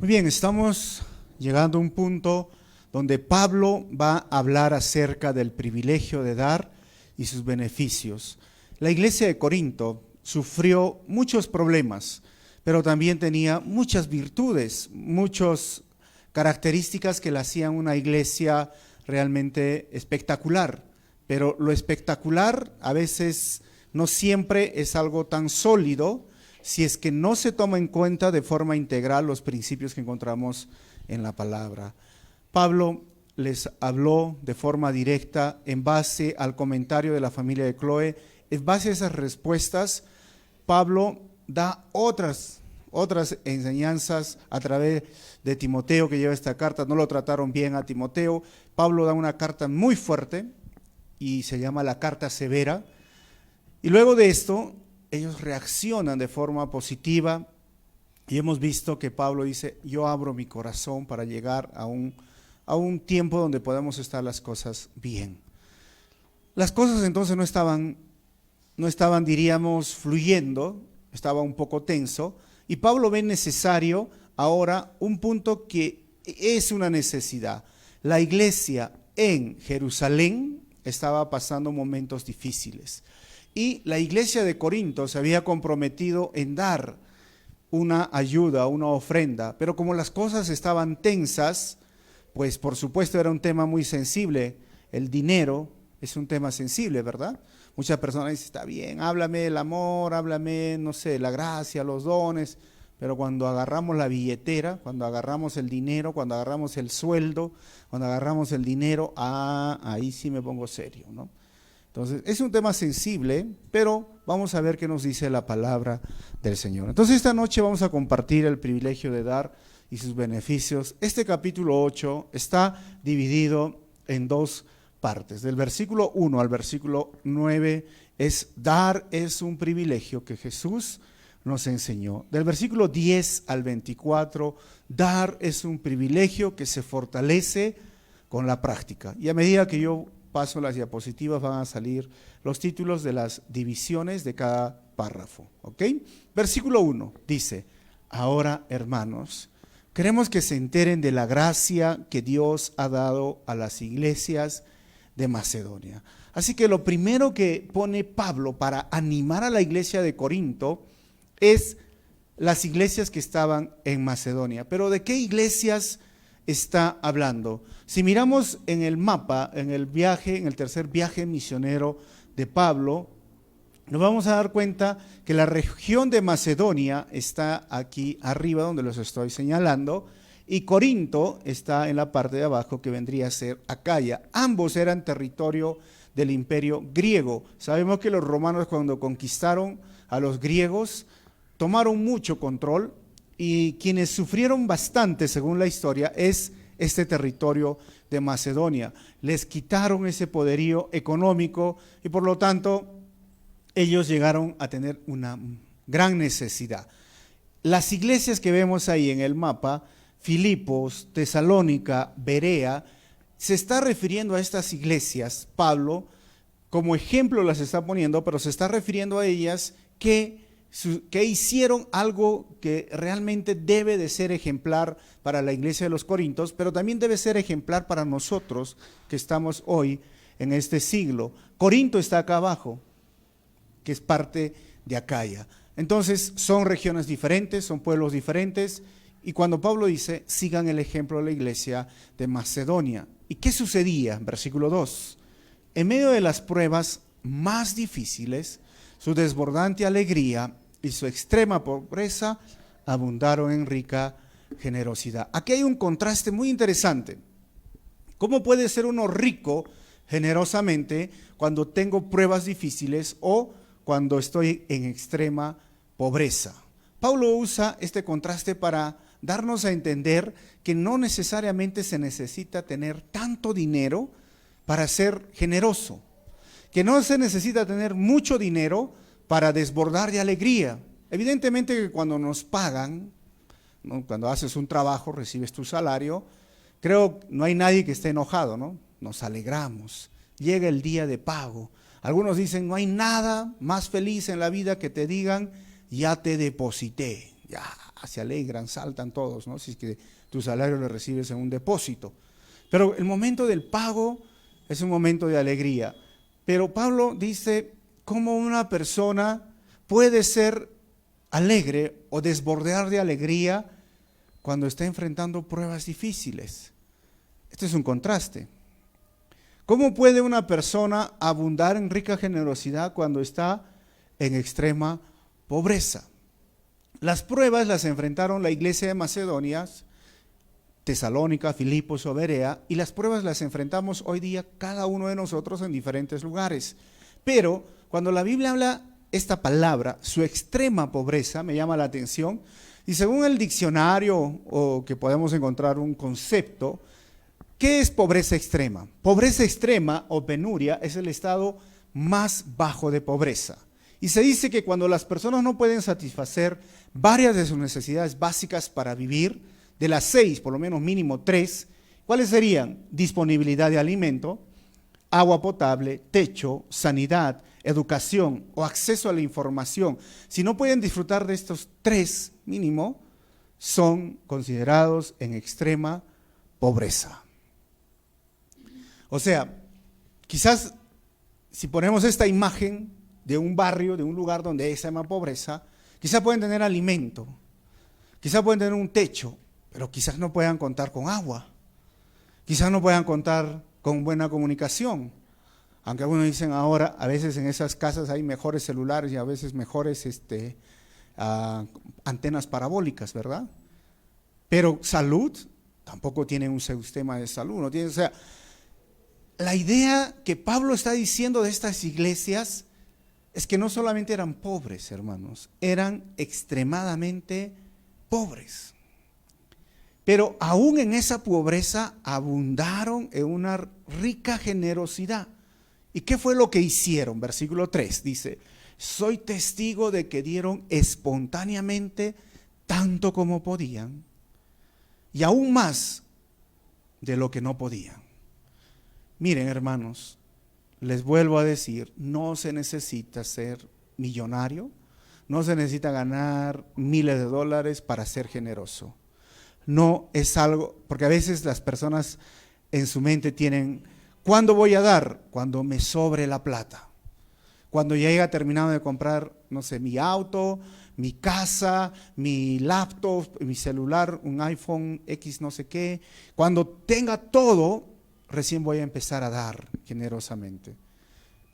Muy bien, estamos llegando a un punto donde Pablo va a hablar acerca del privilegio de dar y sus beneficios. La iglesia de Corinto sufrió muchos problemas, pero también tenía muchas virtudes, muchas características que la hacían una iglesia realmente espectacular. Pero lo espectacular a veces no siempre es algo tan sólido si es que no se toma en cuenta de forma integral los principios que encontramos en la palabra. Pablo les habló de forma directa en base al comentario de la familia de Cloé. En base a esas respuestas, Pablo da otras enseñanzas a través de Timoteo, que lleva esta carta. No lo trataron bien a Timoteo. Pablo da una carta muy fuerte y se llama la carta severa. Y luego de esto, ellos reaccionan de forma positiva y hemos visto que Pablo dice: yo abro mi corazón para llegar a un tiempo donde podamos estar las cosas bien. Las cosas entonces no estaban, diríamos, fluyendo, estaba un poco tenso, y Pablo ve necesario ahora un punto que es una necesidad. La iglesia en Jerusalén estaba pasando momentos difíciles. Y la iglesia de Corinto se había comprometido en dar una ayuda, una ofrenda, pero como las cosas estaban tensas, pues por supuesto era un tema muy sensible. El dinero es un tema sensible, ¿verdad? Muchas personas dicen: está bien, háblame del amor, háblame, no sé, la gracia, los dones, pero cuando agarramos la billetera, cuando agarramos el dinero, cuando agarramos el sueldo, cuando agarramos el dinero, ahí sí me pongo serio, ¿no? Entonces, es un tema sensible, pero vamos a ver qué nos dice la palabra del Señor. Entonces, esta noche vamos a compartir el privilegio de dar y sus beneficios. Este capítulo 8 está dividido en dos partes. Del versículo 1 al versículo 9 dar es un privilegio que Jesús nos enseñó. Del versículo 10 al 24, dar es un privilegio que se fortalece con la práctica. Y a medida que yo paso las diapositivas, van a salir los títulos de las divisiones de cada párrafo, ¿ok? Versículo 1 dice: ahora, hermanos, queremos que se enteren de la gracia que Dios ha dado a las iglesias de Macedonia. Así que lo primero que pone Pablo para animar a la iglesia de Corinto es las iglesias que estaban en Macedonia. Pero ¿de qué iglesias está hablando? Si miramos en el mapa, en el tercer viaje misionero de Pablo, nos vamos a dar cuenta que la región de Macedonia está aquí arriba, donde los estoy señalando, y Corinto está en la parte de abajo, que vendría a ser Acaya. Ambos eran territorio del imperio griego. Sabemos que los romanos, cuando conquistaron a los griegos, tomaron mucho control, y quienes sufrieron bastante, según la historia, es este territorio de Macedonia. Les quitaron ese poderío económico y por lo tanto ellos llegaron a tener una gran necesidad. Las iglesias que vemos ahí en el mapa, Filipos, Tesalónica, Berea, se está refiriendo a estas iglesias. Pablo como ejemplo las está poniendo, pero se está refiriendo a ellas que hicieron algo que realmente debe de ser ejemplar para la iglesia de los Corintios, pero también debe ser ejemplar para nosotros que estamos hoy en este siglo. Corinto está acá abajo, que es parte de Acaya. Entonces son regiones diferentes, son pueblos diferentes, y cuando Pablo dice: sigan el ejemplo de la iglesia de Macedonia. ¿Y qué sucedía? Versículo 2. En medio de las pruebas más difíciles, su desbordante alegría y su extrema pobreza abundaron en rica generosidad. Aquí hay un contraste muy interesante. ¿Cómo puede ser uno rico generosamente cuando tengo pruebas difíciles o cuando estoy en extrema pobreza? Pablo usa este contraste para darnos a entender que no necesariamente se necesita tener tanto dinero para ser generoso, que no se necesita tener mucho dinero para desbordar de alegría. Evidentemente que cuando nos pagan, ¿no? Cuando haces un trabajo, recibes tu salario, creo que no hay nadie que esté enojado, ¿no? Nos alegramos, llega el día de pago. Algunos dicen: no hay nada más feliz en la vida que te digan: ya te deposité. ya se alegran, saltan todos, ¿no? Si es que tu salario lo recibes en un depósito. Pero el momento del pago es un momento de alegría. Pero Pablo dice cómo una persona puede ser alegre o desbordear de alegría cuando está enfrentando pruebas difíciles. Este es un contraste. ¿Cómo puede una persona abundar en rica generosidad cuando está en extrema pobreza? Las pruebas las enfrentaron la iglesia de Macedonia, Tesalónica, Filipos o Berea, y las pruebas las enfrentamos hoy día cada uno de nosotros en diferentes lugares. Pero cuando la Biblia habla esta palabra, su extrema pobreza, me llama la atención, y según el diccionario o que podemos encontrar un concepto, ¿qué es pobreza extrema? Pobreza extrema o penuria es el estado más bajo de pobreza. Y se dice que cuando las personas no pueden satisfacer varias de sus necesidades básicas para vivir, de las 6, por lo menos mínimo 3, ¿cuáles serían? Disponibilidad de alimento, agua potable, techo, sanidad, educación o acceso a la información. Si no pueden disfrutar de estos 3 mínimo, son considerados en extrema pobreza. O sea, quizás si ponemos esta imagen de un barrio, de un lugar donde hay extrema pobreza, quizás pueden tener alimento, quizás pueden tener un techo, pero quizás no puedan contar con agua, quizás no puedan contar con buena comunicación. Aunque algunos dicen ahora, a veces en esas casas hay mejores celulares y a veces mejores antenas parabólicas, ¿verdad? Pero salud, tampoco tienen un sistema de salud. No tienen, o sea, la idea que Pablo está diciendo de estas iglesias es que no solamente eran pobres, hermanos, eran extremadamente pobres. Pero aún en esa pobreza abundaron en una rica generosidad. ¿Y qué fue lo que hicieron? Versículo 3 dice, soy testigo de que dieron espontáneamente tanto como podían y aún más de lo que no podían. Miren, hermanos, les vuelvo a decir, no se necesita ser millonario, no se necesita ganar miles de dólares para ser generoso. No es algo, porque a veces las personas en su mente tienen, ¿cuándo voy a dar? Cuando me sobre la plata. Cuando ya haya terminado de comprar, no sé, mi auto, mi casa, mi laptop, mi celular, un iPhone X no sé qué. Cuando tenga todo, recién voy a empezar a dar generosamente.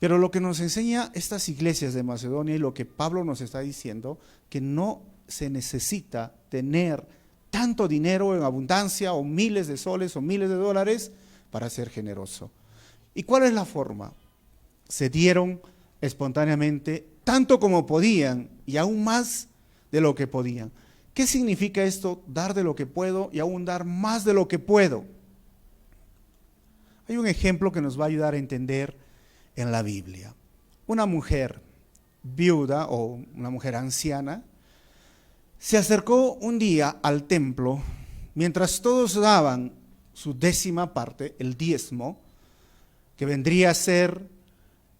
Pero lo que nos enseña estas iglesias de Macedonia y lo que Pablo nos está diciendo, que no se necesita tener tanto dinero en abundancia o miles de soles o miles de dólares para ser generoso. ¿Y cuál es la forma? Se dieron espontáneamente tanto como podían y aún más de lo que podían. ¿Qué significa esto? Dar de lo que puedo y aún dar más de lo que puedo. Hay un ejemplo que nos va a ayudar a entender en la Biblia. Una mujer viuda o una mujer anciana se acercó un día al templo mientras todos daban su 10ª parte, el diezmo, que vendría a ser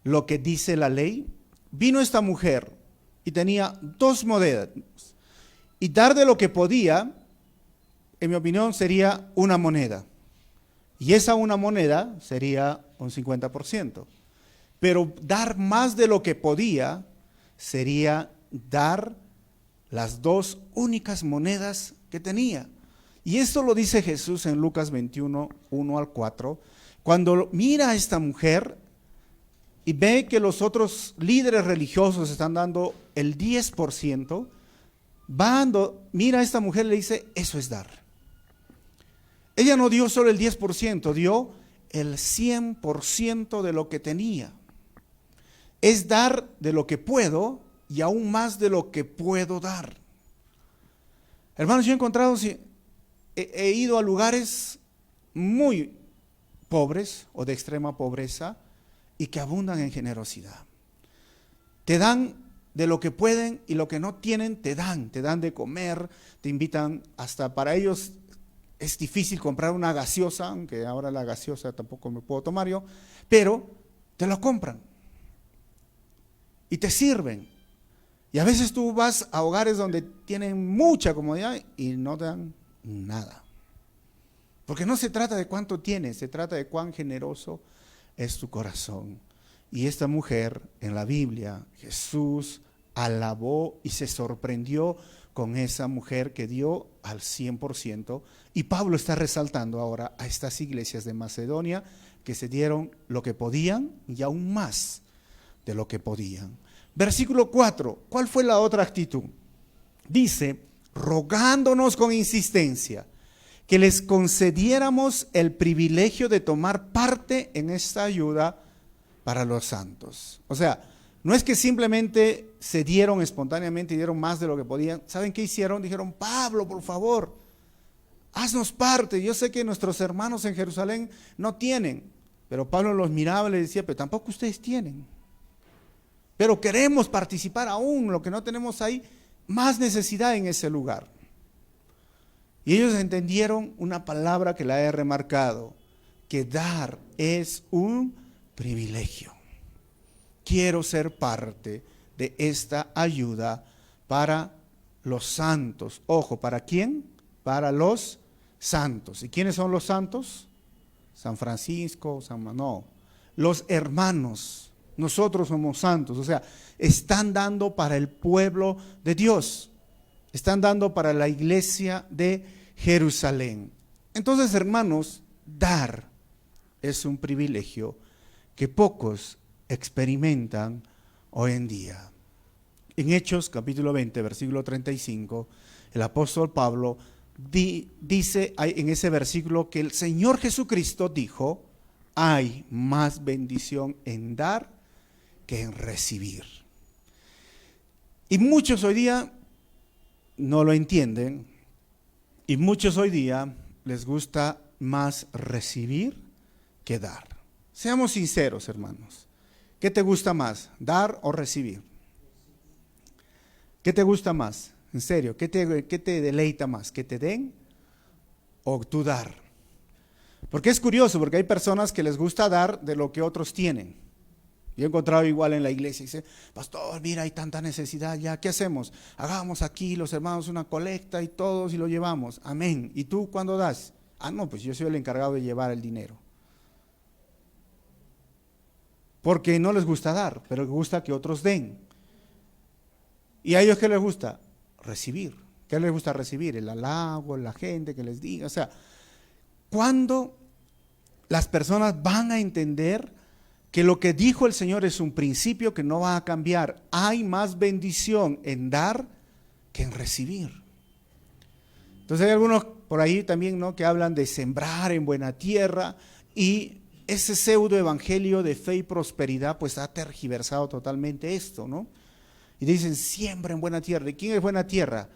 lo que dice la ley. Vino esta mujer y tenía 2 monedas y dar de lo que podía, en mi opinión, sería una moneda. Y esa una moneda sería un 50%. Pero dar más de lo que podía sería dar las 2 únicas monedas que tenía. Y esto lo dice Jesús en Lucas 21, 1 al 4, cuando mira a esta mujer y ve que los otros líderes religiosos están dando el 10%, mira a esta mujer y le dice, eso es dar. Ella no dio solo el 10%, dio el 100% de lo que tenía. Es dar de lo que puedo y aún más de lo que puedo dar. Hermanos, yo he encontrado, he ido a lugares muy pobres o de extrema pobreza y que abundan en generosidad. Te dan de lo que pueden y lo que no tienen te dan de comer, te invitan, hasta para ellos es difícil comprar una gaseosa, aunque ahora la gaseosa tampoco me puedo tomar yo, pero te lo compran y te sirven. Y a veces tú vas a hogares donde tienen mucha comodidad y no te dan nada. Porque no se trata de cuánto tienes, se trata de cuán generoso es tu corazón. Y esta mujer en la Biblia, Jesús alabó y se sorprendió con esa mujer que dio al 100%. Y Pablo está resaltando ahora a estas iglesias de Macedonia que se dieron lo que podían y aún más de lo que podían. Versículo 4, ¿cuál fue la otra actitud? Dice, rogándonos con insistencia que les concediéramos el privilegio de tomar parte en esta ayuda para los santos. O sea, no es que simplemente se dieron espontáneamente y dieron más de lo que podían. ¿Saben qué hicieron? Dijeron, Pablo, por favor, haznos parte. Yo sé que nuestros hermanos en Jerusalén no tienen, pero Pablo los miraba y les decía, pero tampoco ustedes tienen. Pero queremos participar aún, lo que no tenemos ahí, más necesidad en ese lugar. Y ellos entendieron una palabra que la he remarcado, que dar es un privilegio. Quiero ser parte de esta ayuda para los santos. Ojo, ¿para quién? Para los santos. ¿Y quiénes son los santos? San Francisco, no, los hermanos. Nosotros somos santos, o sea, están dando para el pueblo de Dios, están dando para la iglesia de Jerusalén. Entonces, hermanos, dar es un privilegio que pocos experimentan hoy en día. En Hechos capítulo 20, versículo 35, el apóstol Pablo dice en ese versículo que el Señor Jesucristo dijo, hay más bendición en dar que en recibir. Y muchos hoy día no lo entienden y muchos hoy día les gusta más recibir que dar. Seamos sinceros, hermanos. ¿Qué te gusta más, dar o recibir? ¿Qué te gusta más? En serio, ¿qué te deleita más? ¿Que te den o tú dar? Porque es curioso, porque hay personas que les gusta dar de lo que otros tienen. Yo he encontrado igual en la iglesia, dice, pastor, mira, hay tanta necesidad ya, ¿qué hacemos? Hagamos aquí los hermanos una colecta y todos y lo llevamos, amén. ¿Y tú cuándo das? No, pues yo soy el encargado de llevar el dinero. Porque no les gusta dar, pero les gusta que otros den. ¿Y a ellos qué les gusta? Recibir. ¿Qué les gusta recibir? El halago, la gente que les diga. O sea, ¿cuándo las personas van a entender que lo que dijo el Señor es un principio que no va a cambiar? Hay más bendición en dar que en recibir. Entonces hay algunos por ahí también, ¿no?, que hablan de sembrar en buena tierra, y ese pseudo evangelio de fe y prosperidad pues ha tergiversado totalmente esto, ¿no? Y dicen, siembra en buena tierra. ¿Y quién es buena tierra?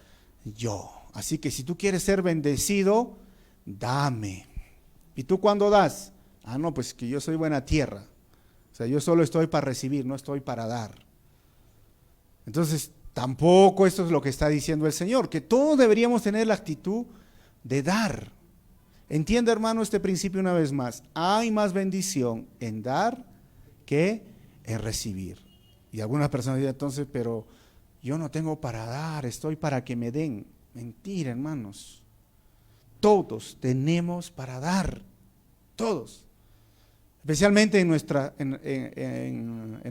Yo. Así que si tú quieres ser bendecido, dame. ¿Y tú cuándo das? No, pues que yo soy buena tierra. O sea, yo solo estoy para recibir, no estoy para dar. Entonces, tampoco esto es lo que está diciendo el Señor, que todos deberíamos tener la actitud de dar. Entiende, hermano, este principio una vez más. Hay más bendición en dar que en recibir. Y algunas personas dicen, entonces, pero yo no tengo para dar, estoy para que me den. Mentira, hermanos. Todos tenemos para dar, todos. Especialmente en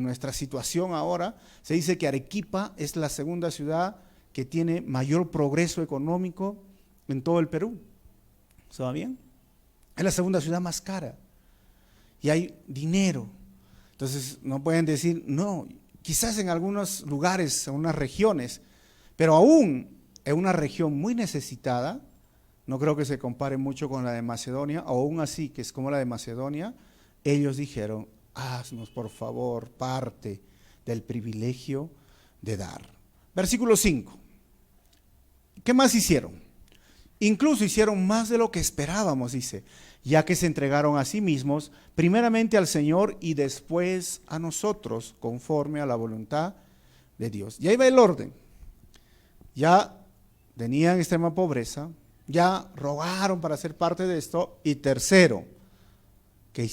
nuestra situación ahora, se dice que Arequipa es la segunda ciudad que tiene mayor progreso económico en todo el Perú. ¿Se va bien? Es la segunda ciudad más cara y hay dinero. Entonces no pueden decir, no, quizás en algunos lugares, en unas regiones, pero aún en una región muy necesitada, no creo que se compare mucho con la de Macedonia, aún así que es como la de Macedonia, ellos dijeron, haznos por favor parte del privilegio de dar. Versículo 5. ¿Qué más hicieron? Incluso hicieron más de lo que esperábamos, dice, ya que se entregaron a sí mismos, primeramente al Señor y después a nosotros, conforme a la voluntad de Dios. Y ahí va el orden. Ya tenían extrema pobreza, ya rogaron para ser parte de esto. Y tercero, que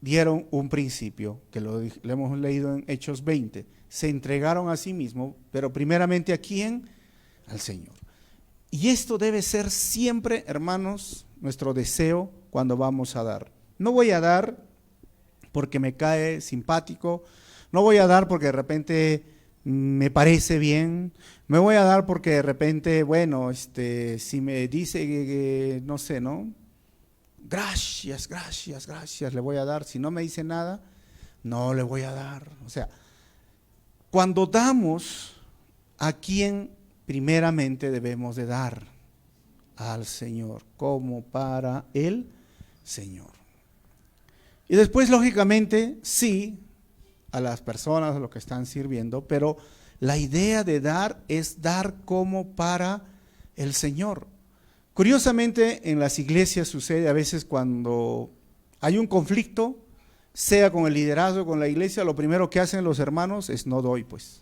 dieron un principio, que lo hemos leído en Hechos 20. Se entregaron a sí mismos, pero primeramente ¿a quién? Al Señor. Y esto debe ser siempre, hermanos, nuestro deseo cuando vamos a dar. No voy a dar porque me cae simpático, no voy a dar porque de repente me parece bien, me voy a dar porque de repente, bueno, si me dice que no sé, ¿no? Gracias, gracias, gracias, le voy a dar. Si no me dice nada, no le voy a dar. O sea, cuando damos, ¿a quién primeramente debemos de dar? Al Señor, como para el Señor. Y después, lógicamente, sí, a las personas, a los que están sirviendo, pero la idea de dar es dar como para el Señor. Curiosamente, en las iglesias sucede a veces cuando hay un conflicto, sea con el liderazgo, con la iglesia, lo primero que hacen los hermanos es no doy, pues.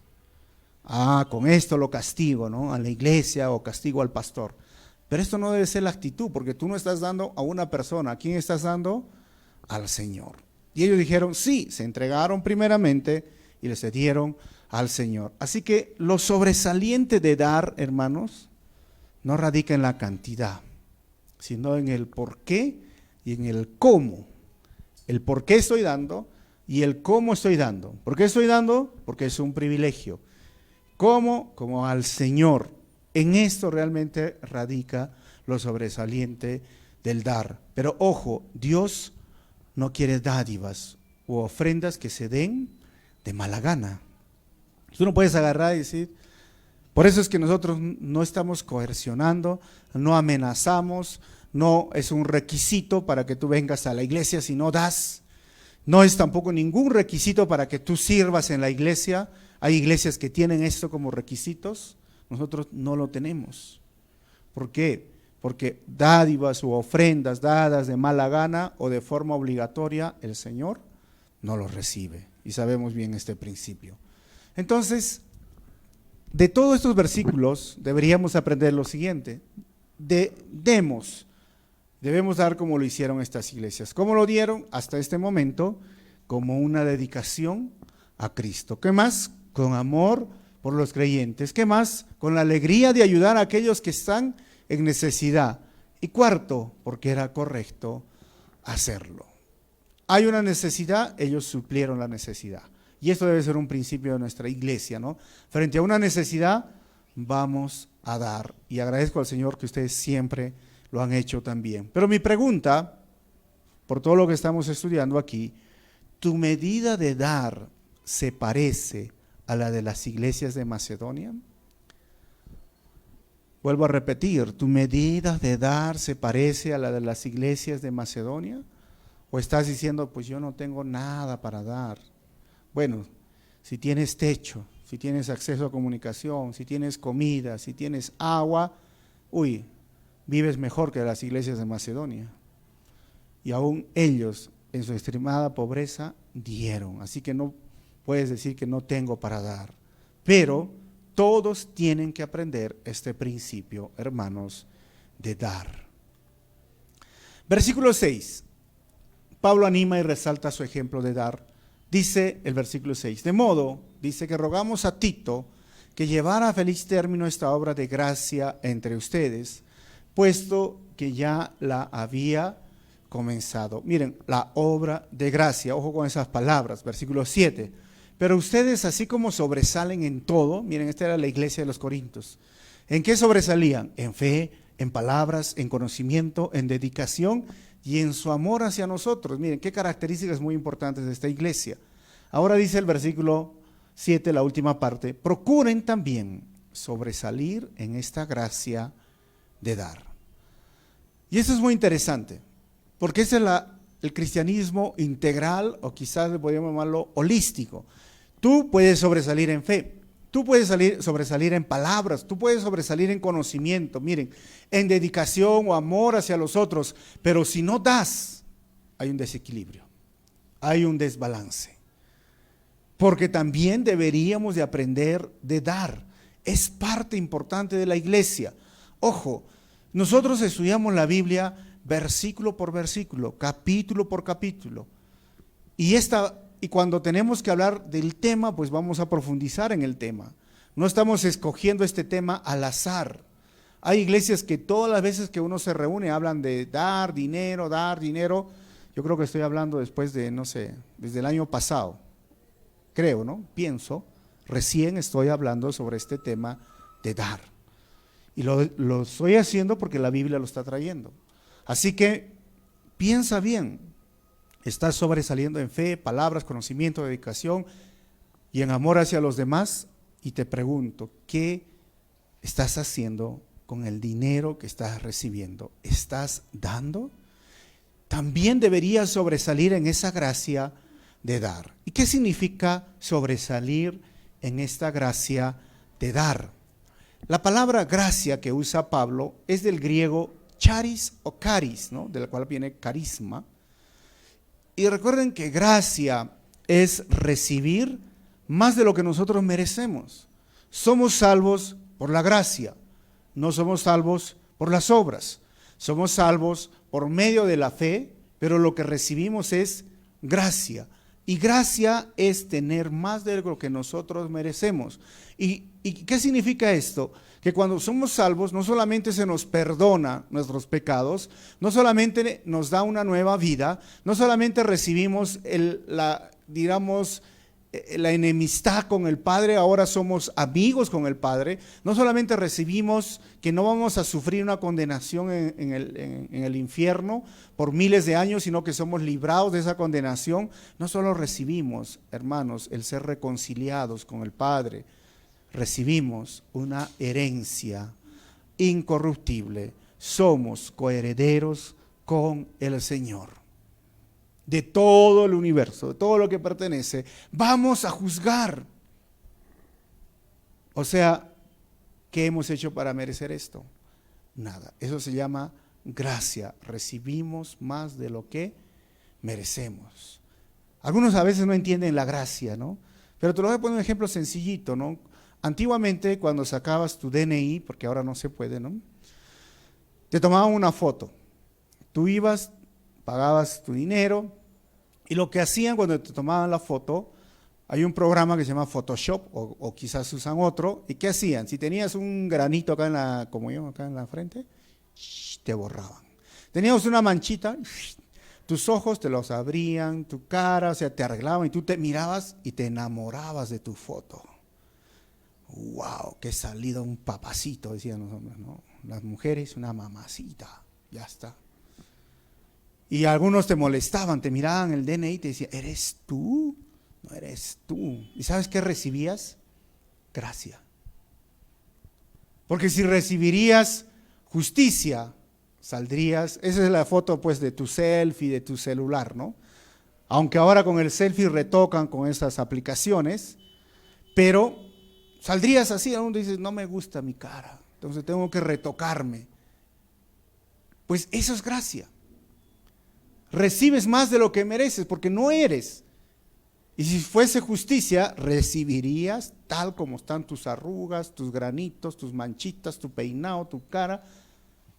Con esto lo castigo, ¿no? A la iglesia o castigo al pastor. Pero esto no debe ser la actitud, porque tú no estás dando a una persona. ¿A quién estás dando? Al Señor. Y ellos dijeron, sí, se entregaron primeramente y les dieron al Señor. Así que lo sobresaliente de dar, hermanos, no radica en la cantidad, sino en el por qué y en el cómo. El por qué estoy dando y el cómo estoy dando. ¿Por qué estoy dando? Porque es un privilegio. ¿Cómo? Como al Señor. En esto realmente radica lo sobresaliente del dar. Pero ojo, Dios no quiere dádivas u ofrendas que se den de mala gana. Tú no puedes agarrar y decir, por eso es que nosotros no estamos coercionando, no amenazamos, no es un requisito para que tú vengas a la iglesia si no das. No es tampoco ningún requisito para que tú sirvas en la iglesia. Hay iglesias que tienen esto como requisitos, nosotros no lo tenemos. ¿Por qué? Porque dádivas u ofrendas dadas de mala gana o de forma obligatoria, el Señor no los recibe. Y sabemos bien este principio. Entonces, de todos estos versículos deberíamos aprender lo siguiente. Debemos dar como lo hicieron estas iglesias. ¿Cómo lo dieron hasta este momento? Como una dedicación a Cristo. ¿Qué más? Con amor por los creyentes. ¿Qué más? Con la alegría de ayudar a aquellos que están en necesidad. Y cuarto, porque era correcto hacerlo. Hay una necesidad, ellos suplieron la necesidad. Y esto debe ser un principio de nuestra iglesia, ¿no? Frente a una necesidad, vamos a dar. Y agradezco al Señor que ustedes siempre lo han hecho también. Pero mi pregunta, por todo lo que estamos estudiando aquí, ¿tu medida de dar se parece a la de las iglesias de Macedonia? Vuelvo a repetir, ¿tu medida de dar se parece a la de las iglesias de Macedonia? ¿O estás diciendo, pues yo no tengo nada para dar? Bueno, si tienes techo, si tienes acceso a comunicación, si tienes comida, si tienes agua, vives mejor que las iglesias de Macedonia. Y aún ellos, en su extremada pobreza, dieron. Así que no puedes decir que no tengo para dar. Pero todos tienen que aprender este principio, hermanos, de dar. Versículo 6. Pablo anima y resalta su ejemplo de dar. Dice el versículo 6, de modo, dice que rogamos a Tito que llevara a feliz término esta obra de gracia entre ustedes, puesto que ya la había comenzado. Miren, la obra de gracia, ojo con esas palabras, versículo 7. Pero ustedes, así como sobresalen en todo, miren, esta era la iglesia de los Corintios. ¿En qué sobresalían? En fe, en palabras, en conocimiento, en dedicación y en su amor hacia nosotros. Miren, qué características muy importantes de esta iglesia. Ahora dice el versículo 7, la última parte, procuren también sobresalir en esta gracia de dar. Y eso es muy interesante, porque ese es el cristianismo integral, o quizás podríamos llamarlo holístico. Tú puedes sobresalir en fe, tú puedes sobresalir en palabras, tú puedes sobresalir en conocimiento, miren, en dedicación o amor hacia los otros, pero si no das, hay un desequilibrio, hay un desbalance. Porque también deberíamos de aprender de dar, es parte importante de la iglesia. Ojo, nosotros estudiamos la Biblia versículo por versículo, capítulo por capítulo. Y cuando tenemos que hablar del tema, pues vamos a profundizar en el tema. No estamos escogiendo este tema al azar. Hay iglesias que todas las veces que uno se reúne hablan de dar dinero, dar dinero. Yo creo que estoy hablando después de, no sé, desde el año pasado. Creo, ¿no? Pienso, recién estoy hablando sobre este tema de dar. Y lo estoy haciendo porque la Biblia lo está trayendo. Así que piensa bien. Estás sobresaliendo en fe, palabras, conocimiento, dedicación y en amor hacia los demás. Y te pregunto, ¿qué estás haciendo con el dinero que estás recibiendo? ¿Estás dando? También deberías sobresalir en esa gracia de dar. ¿Y qué significa sobresalir en esta gracia de dar? La palabra gracia que usa Pablo es del griego charis o caris, ¿no? De la cual viene carisma. Y recuerden que gracia es recibir más de lo que nosotros merecemos. Somos salvos por la gracia, no somos salvos por las obras. Somos salvos por medio de la fe, pero lo que recibimos es gracia. Y gracia es tener más de lo que nosotros merecemos. ¿Y qué significa esto? Que cuando somos salvos, no solamente se nos perdona nuestros pecados, no solamente nos da una nueva vida, no solamente recibimos la enemistad con el Padre, ahora somos amigos con el Padre, no solamente recibimos que no vamos a sufrir una condenación en el infierno por miles de años, sino que somos librados de esa condenación. No solo recibimos, hermanos, el ser reconciliados con el Padre, recibimos una herencia incorruptible, somos coherederos con el Señor. De todo el universo, de todo lo que pertenece, vamos a juzgar. O sea, ¿qué hemos hecho para merecer esto? Nada. Eso se llama gracia. Recibimos más de lo que merecemos. Algunos a veces no entienden la gracia, ¿no? Pero te lo voy a poner un ejemplo sencillito, ¿no? Antiguamente, cuando sacabas tu DNI, porque ahora no se puede, ¿no? Te tomaban una foto. Tú ibas, pagabas tu dinero, y lo que hacían cuando te tomaban la foto, hay un programa que se llama Photoshop, o quizás usan otro, ¿y qué hacían? Si tenías un granito acá como yo, acá en la frente, te borraban. Tenías una manchita, tus ojos te los abrían, tu cara, o sea, te arreglaban, y tú te mirabas y te enamorabas de tu foto. ¡Wow! ¡Qué salido un papacito! Decían los hombres, ¿no? Las mujeres, una mamacita, ya está. Y algunos te molestaban, te miraban el DNI y te decían, ¿eres tú? No eres tú. ¿Y sabes qué recibías? Gracia. Porque si recibirías justicia, saldrías, esa es la foto pues de tu selfie, de tu celular, ¿no? Aunque ahora con el selfie retocan con esas aplicaciones, pero saldrías así, aún dices, no me gusta mi cara, entonces tengo que retocarme. Pues eso es gracia. Recibes más de lo que mereces porque no eres. Y si fuese justicia, recibirías tal como están tus arrugas, tus granitos, tus manchitas, tu peinado, tu cara.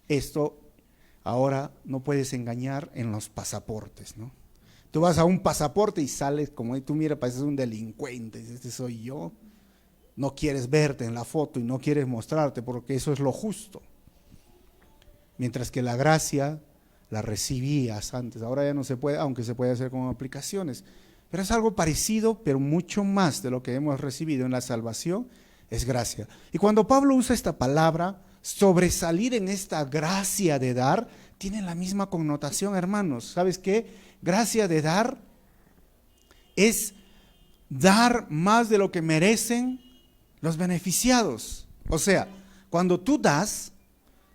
Esto ahora no puedes engañar en los pasaportes, ¿no? Tú vas a un pasaporte y sales como tú mira, pareces un delincuente, este soy yo. No quieres verte en la foto y no quieres mostrarte porque eso es lo justo. Mientras que la gracia la recibías antes, ahora ya no se puede, aunque se puede hacer con aplicaciones. Pero es algo parecido, pero mucho más de lo que hemos recibido en la salvación, es gracia. Y cuando Pablo usa esta palabra, sobresalir en esta gracia de dar, tiene la misma connotación, hermanos. ¿Sabes qué? Gracia de dar es dar más de lo que merecen los beneficiados. O sea, cuando tú das,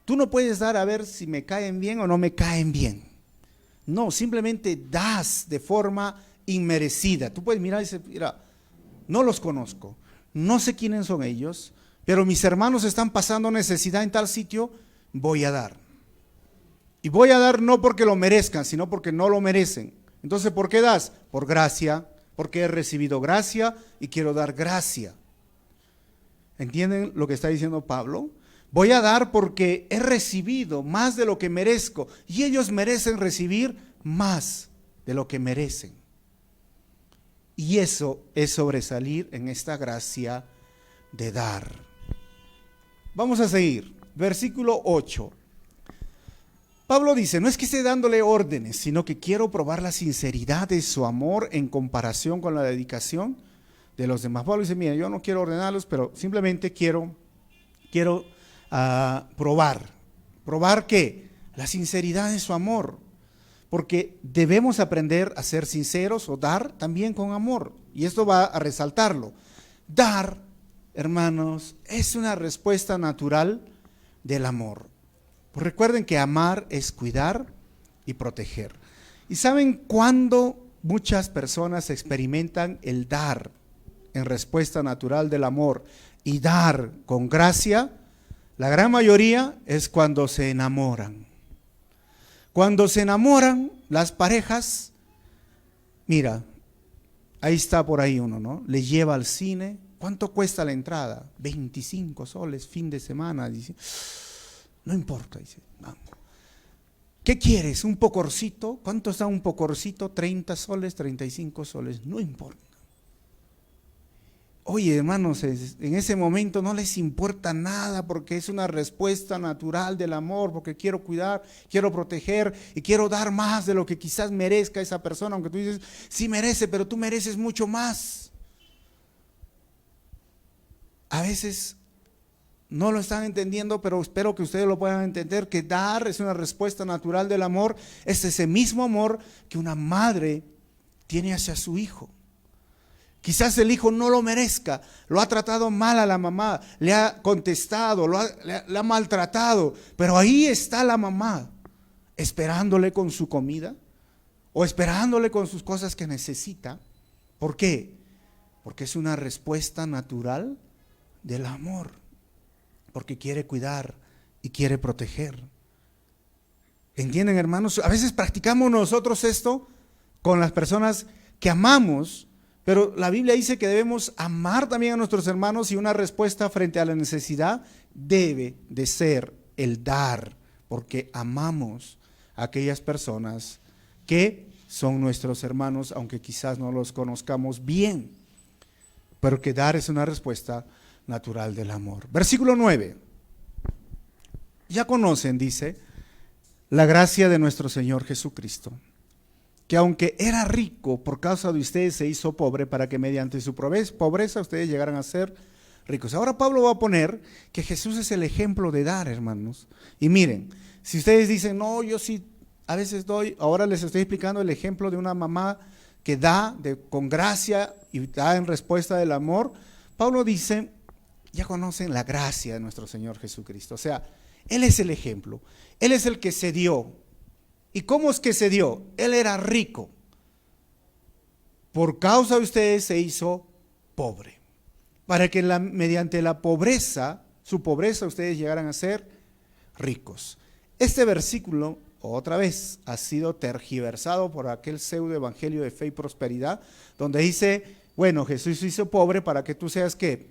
tú no puedes dar a ver si me caen bien o no me caen bien. No, simplemente das de forma inmerecida. Tú puedes mirar y decir, mira, no los conozco, no sé quiénes son ellos, pero mis hermanos están pasando necesidad en tal sitio, voy a dar. Y voy a dar no porque lo merezcan, sino porque no lo merecen. Entonces, ¿por qué das? Por gracia, porque he recibido gracia y quiero dar gracia. ¿Entienden lo que está diciendo Pablo? Voy a dar porque he recibido más de lo que merezco y ellos merecen recibir más de lo que merecen. Y eso es sobresalir en esta gracia de dar. Vamos a seguir. Versículo 8. Pablo dice, no es que esté dándole órdenes, sino que quiero probar la sinceridad de su amor en comparación con la dedicación de los demás. Pablo dice, mira, yo no quiero ordenarlos, pero simplemente quiero probar. ¿Probar qué? La sinceridad de su amor. Porque debemos aprender a ser sinceros o dar también con amor. Y esto va a resaltarlo. Dar, hermanos, es una respuesta natural del amor. Pues recuerden que amar es cuidar y proteger. ¿Y saben cuándo muchas personas experimentan el dar en respuesta natural del amor y dar con gracia? La gran mayoría es cuando se enamoran. Cuando se enamoran las parejas, mira, ahí está por ahí uno, ¿no? Le lleva al cine. ¿Cuánto cuesta la entrada? 25 soles, fin de semana. Dice, no importa, dice, vamos. ¿Qué quieres? ¿Un pocorcito? ¿Cuánto está un pocorcito? 30 soles, 35 soles, no importa. Oye, hermanos, en ese momento no les importa nada porque es una respuesta natural del amor, porque quiero cuidar, quiero proteger y quiero dar más de lo que quizás merezca esa persona, aunque tú dices, sí merece, pero tú mereces mucho más. A veces no lo están entendiendo, pero espero que ustedes lo puedan entender, que dar es una respuesta natural del amor, es ese mismo amor que una madre tiene hacia su hijo. Quizás el hijo no lo merezca, lo ha tratado mal a la mamá, le ha contestado, le ha maltratado, pero ahí está la mamá, esperándole con su comida o esperándole con sus cosas que necesita. ¿Por qué? Porque es una respuesta natural del amor, porque quiere cuidar y quiere proteger. ¿Entienden, hermanos? A veces practicamos nosotros esto con las personas que amamos, pero la Biblia dice que debemos amar también a nuestros hermanos y una respuesta frente a la necesidad debe de ser el dar, porque amamos a aquellas personas que son nuestros hermanos, aunque quizás no los conozcamos bien, pero que dar es una respuesta natural del amor. Versículo 9. Ya conocen, dice, la gracia de nuestro Señor Jesucristo, que aunque era rico, por causa de ustedes se hizo pobre para que mediante su pobreza ustedes llegaran a ser ricos. Ahora Pablo va a poner que Jesús es el ejemplo de dar, hermanos. Y miren, si ustedes dicen, no, yo sí a veces doy, ahora les estoy explicando el ejemplo de una mamá que da con gracia y da en respuesta del amor. Pablo dice, ya conocen la gracia de nuestro Señor Jesucristo. O sea, Él es el ejemplo, Él es el que se dio. ¿Y cómo es que se dio? Él era rico. Por causa de ustedes se hizo pobre. Para que mediante la pobreza, su pobreza, ustedes llegaran a ser ricos. Este versículo, otra vez, ha sido tergiversado por aquel pseudo evangelio de fe y prosperidad, donde dice, bueno, Jesús se hizo pobre para que tú seas, ¿qué?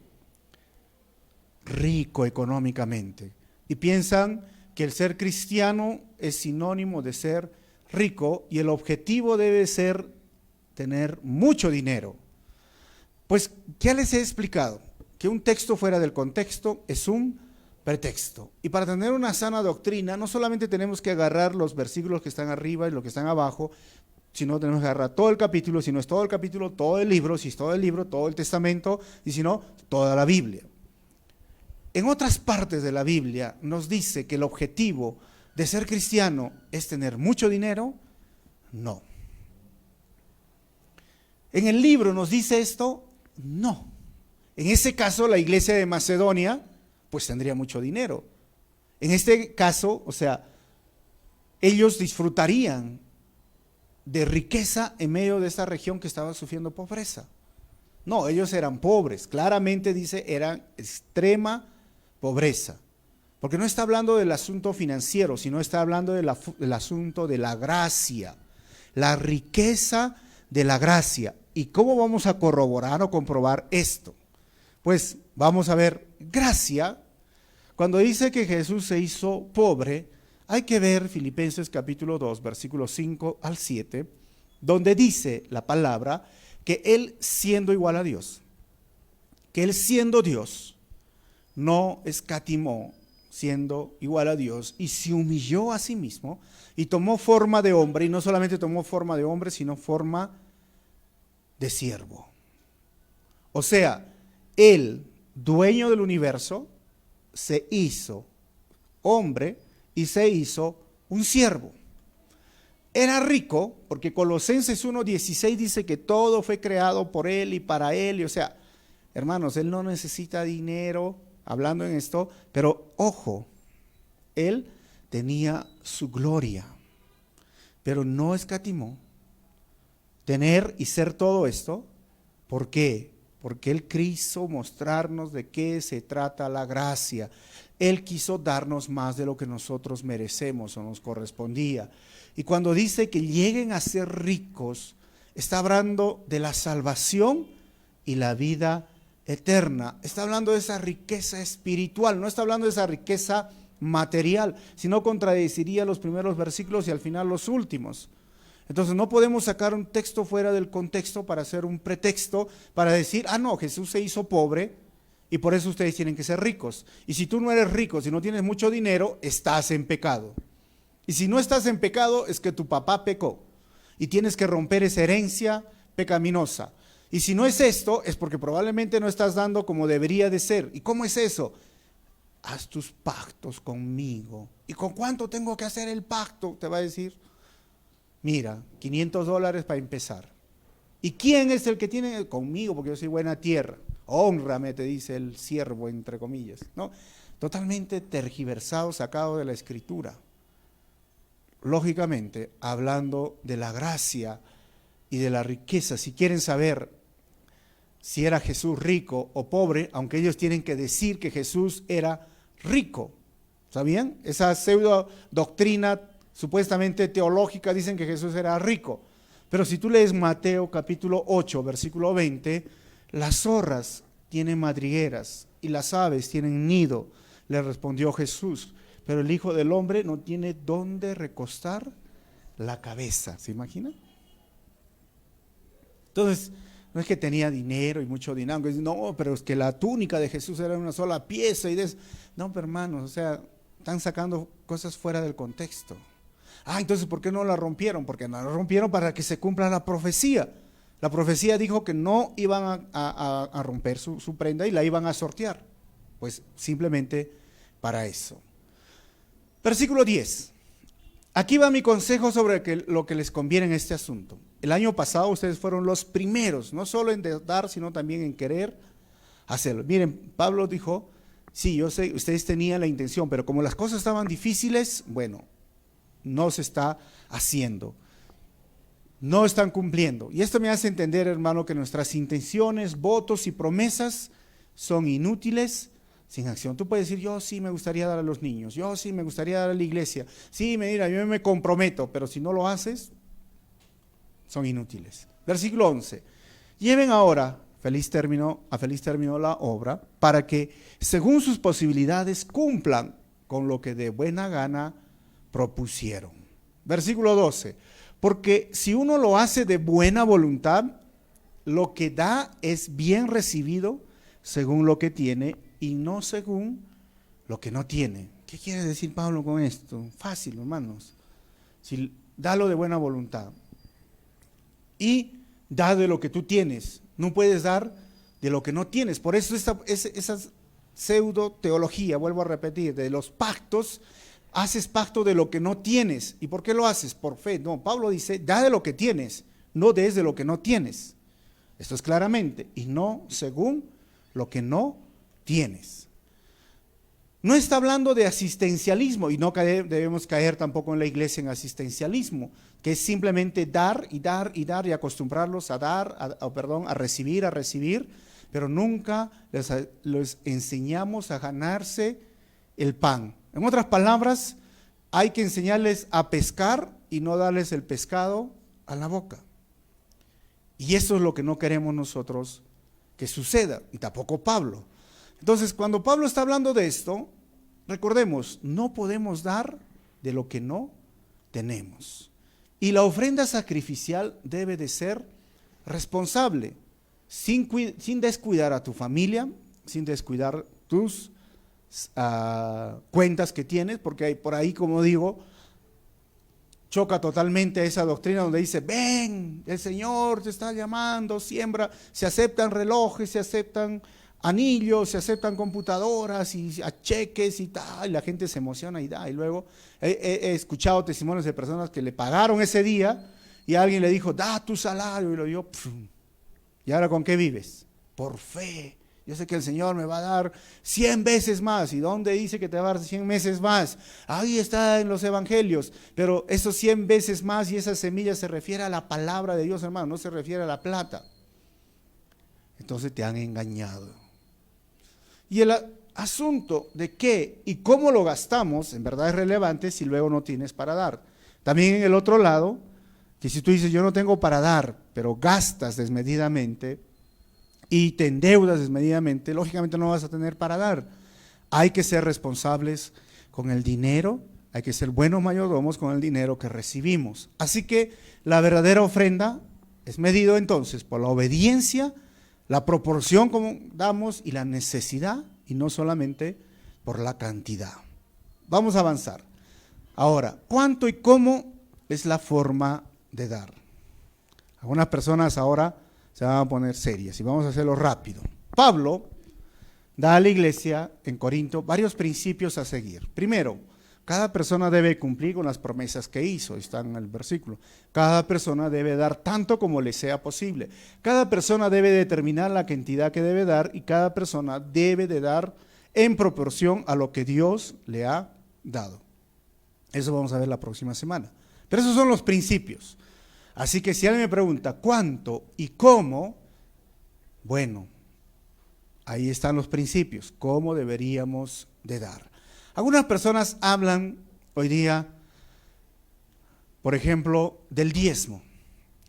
Rico económicamente. Y piensan que el ser cristiano es sinónimo de ser rico y el objetivo debe ser tener mucho dinero. Pues, ¿qué les he explicado? Que un texto fuera del contexto es un pretexto. Y para tener una sana doctrina, no solamente tenemos que agarrar los versículos que están arriba y los que están abajo, sino tenemos que agarrar todo el capítulo, si no es todo el capítulo, todo el libro, si es todo el libro, todo el testamento, y si no, toda la Biblia. En otras partes de la Biblia nos dice que el objetivo de ser cristiano es tener mucho dinero. No. ¿En el libro nos dice esto? No. En ese caso, la iglesia de Macedonia, pues tendría mucho dinero. En este caso, o sea, ellos disfrutarían de riqueza en medio de esta región que estaba sufriendo pobreza. No, ellos eran pobres. Claramente dice, eran extrema pobreza, porque no está hablando del asunto financiero, sino está hablando del asunto de la gracia, la riqueza de la gracia. ¿Y cómo vamos a corroborar o comprobar esto? Pues vamos a ver, gracia, cuando dice que Jesús se hizo pobre, hay que ver Filipenses capítulo 2, versículos 5 al 7, donde dice la palabra que él siendo igual a Dios, que él siendo Dios, no escatimó siendo igual a Dios y se humilló a sí mismo y tomó forma de hombre, y no solamente tomó forma de hombre, sino forma de siervo. O sea, él, dueño del universo, se hizo hombre y se hizo un siervo. Era rico, porque Colosenses 1:16 dice que todo fue creado por él y para él. Y, o sea, hermanos, él no necesita dinero, hablando en esto, pero ojo, él tenía su gloria, pero no escatimó tener y ser todo esto. ¿Por qué? Porque él quiso mostrarnos de qué se trata la gracia. Él quiso darnos más de lo que nosotros merecemos o nos correspondía. Y cuando dice que lleguen a ser ricos, está hablando de la salvación y la vida eterna. Está hablando de esa riqueza espiritual, no está hablando de esa riqueza material, sino contradeciría los primeros versículos y al final los últimos. Entonces no podemos sacar un texto fuera del contexto para hacer un pretexto para decir, no, Jesús se hizo pobre y por eso ustedes tienen que ser ricos. Y si tú no eres rico, si no tienes mucho dinero, estás en pecado. Y si no estás en pecado, es que tu papá pecó y tienes que romper esa herencia pecaminosa. Y si no es esto, es porque probablemente no estás dando como debería de ser. ¿Y cómo es eso? Haz tus pactos conmigo. ¿Y con cuánto tengo que hacer el pacto? Te va a decir. Mira, $500 para empezar. ¿Y quién es el que tiene? Conmigo, porque yo soy buena tierra. Hónrame, te dice el siervo, entre comillas, ¿no? Totalmente tergiversado, sacado de la Escritura. Lógicamente, hablando de la gracia y de la riqueza. Si quieren saber si era Jesús rico o pobre, aunque ellos tienen que decir que Jesús era rico. ¿Sabían? Esa pseudo doctrina supuestamente teológica dicen que Jesús era rico. Pero si tú lees Mateo capítulo 8, versículo 20, las zorras tienen madrigueras y las aves tienen nido, le respondió Jesús, pero el Hijo del Hombre no tiene dónde recostar la cabeza. ¿Se imaginan? Entonces, no es que tenía dinero y mucho dinero, no, pero es que la túnica de Jesús era una sola pieza y no, pero hermanos, o sea, están sacando cosas fuera del contexto. Entonces, ¿por qué no la rompieron? Porque no la rompieron para que se cumpla la profecía. La profecía dijo que no iban a romper su prenda y la iban a sortear. Pues simplemente para eso. Versículo 10. Aquí va mi consejo sobre lo que les conviene en este asunto. El año pasado ustedes fueron los primeros, no solo en dar, sino también en querer hacerlo. Miren, Pablo dijo, sí, yo sé, ustedes tenían la intención, pero como las cosas estaban difíciles, bueno, no se está haciendo, no están cumpliendo. Y esto me hace entender, hermano, que nuestras intenciones, votos y promesas son inútiles sin acción. Tú puedes decir, yo sí me gustaría dar a los niños, yo sí me gustaría dar a la iglesia, sí, mira, yo me comprometo, pero si no lo haces, son inútiles. Versículo 11. Lleven ahora a feliz término la obra, para que según sus posibilidades cumplan con lo que de buena gana propusieron. Versículo 12. Porque si uno lo hace de buena voluntad, lo que da es bien recibido según lo que tiene y no según lo que no tiene. ¿Qué quiere decir Pablo con esto? Fácil, hermanos. Si dalo de buena voluntad y da de lo que tú tienes. No puedes dar de lo que no tienes. Por eso esa pseudo teología, vuelvo a repetir, de los pactos. Haces pacto de lo que no tienes. ¿Y por qué lo haces? Por fe. No, Pablo dice, da de lo que tienes, no des de lo que no tienes. Esto es claramente, y no según lo que no tienes. No está hablando de asistencialismo, y no debemos caer tampoco en la iglesia en asistencialismo, que es simplemente dar y dar y dar y acostumbrarlos a dar, a recibir, pero nunca les enseñamos a ganarse el pan. En otras palabras, hay que enseñarles a pescar y no darles el pescado a la boca. Y eso es lo que no queremos nosotros que suceda, y tampoco Pablo. Entonces, cuando Pablo está hablando de esto, recordemos, no podemos dar de lo que no tenemos. Y la ofrenda sacrificial debe de ser responsable, sin descuidar a tu familia, sin descuidar tus cuentas que tienes, porque hay por ahí, como digo, choca totalmente esa doctrina donde dice, ven, el Señor te está llamando, siembra, se aceptan relojes, se aceptan anillos, se aceptan computadoras y cheques y tal, y la gente se emociona y da, y luego he escuchado testimonios de personas que le pagaron ese día y alguien le dijo, da tu salario, y lo dio, ¿y ahora con qué vives? Por fe. Yo sé que el Señor me va a dar 100 veces más. ¿Y dónde dice que te va a dar 100 veces más? Ahí está en los evangelios. Pero esos 100 veces más y esa semilla se refiere a la palabra de Dios, hermano, no se refiere a la plata. Entonces te han engañado. Y el asunto de qué y cómo lo gastamos, en verdad es relevante si luego no tienes para dar. También en el otro lado, que si tú dices yo no tengo para dar, pero gastas desmedidamente, y te endeudas desmedidamente, lógicamente no vas a tener para dar. Hay que ser responsables con el dinero, hay que ser buenos mayordomos con el dinero que recibimos. Así que la verdadera ofrenda es medido entonces por la obediencia, la proporción como damos y la necesidad, y no solamente por la cantidad. Vamos a avanzar. Ahora, ¿cuánto y cómo es la forma de dar? Algunas personas ahora se van a poner serias y vamos a hacerlo rápido. Pablo da a la iglesia en Corinto varios principios a seguir. Primero, cada persona debe cumplir con las promesas que hizo, está en el versículo. Cada persona debe dar tanto como le sea posible. Cada persona debe determinar la cantidad que debe dar y cada persona debe de dar en proporción a lo que Dios le ha dado. Eso vamos a ver la próxima semana. Pero esos son los principios. Así que si alguien me pregunta cuánto y cómo, bueno, ahí están los principios, cómo deberíamos de dar. Algunas personas hablan hoy día, por ejemplo, del diezmo.